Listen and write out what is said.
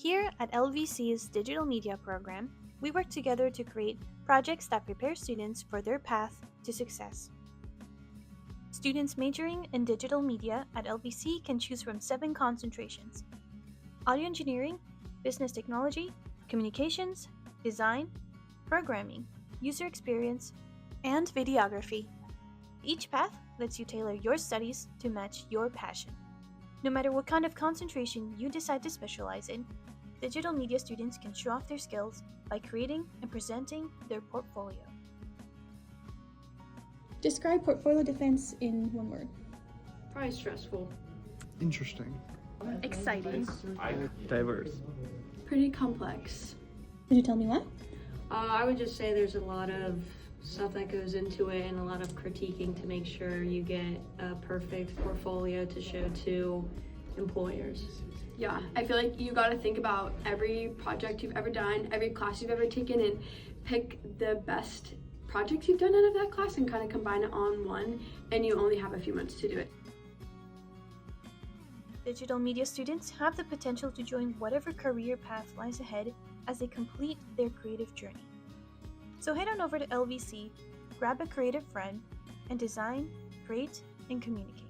Here at LVC's Digital Media program, we work together to create projects that prepare students for their path to success. Students majoring in digital media at LVC can choose from 7 concentrations: audio engineering, business technology, communications, design, programming, user experience, and videography. Each path lets you tailor your studies to match your passion. No matter what kind of concentration you decide to specialize in, digital media students can show off their skills by creating and presenting their portfolio. Describe portfolio defense in one word. Probably stressful. Interesting. Exciting. Diverse. Pretty complex. Could you tell me why? I would just say there's a lot of stuff that goes into it and a lot of critiquing to make sure you get a perfect portfolio to show to employers. Yeah, I feel like you got to think about every project you've ever done, every class you've ever taken, and pick the best projects you've done out of that class and kind of combine it on one, and you only have a few months to do it. Digital media students have the potential to join whatever career path lies ahead as they complete their creative journey. So head on over to LVC, grab a creative friend, and design, create, and communicate.